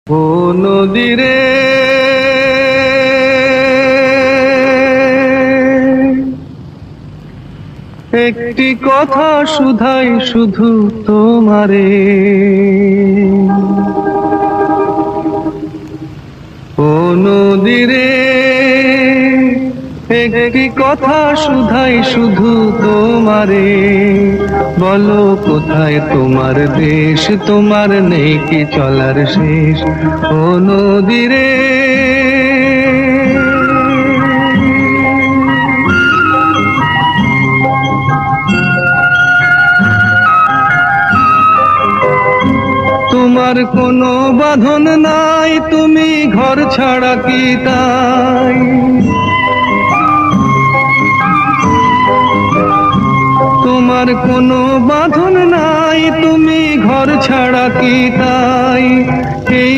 ও নদী রে, একটি কথা শুধাই শুধু তোমারে। ও নদী রে, একটি কথা শুধাই শুধু তোমারে। বলো কোথায় তোমার দেশ, তোমার নেই কি চলার শেষ। ও নদী রে, তোমার কোনো বাঁধন নাই, তুমি ঘর ছাড়া কি তাই। তোমার কোনো বাঁধন নাই, তুমি ঘর ছাড়া কি তাই। এই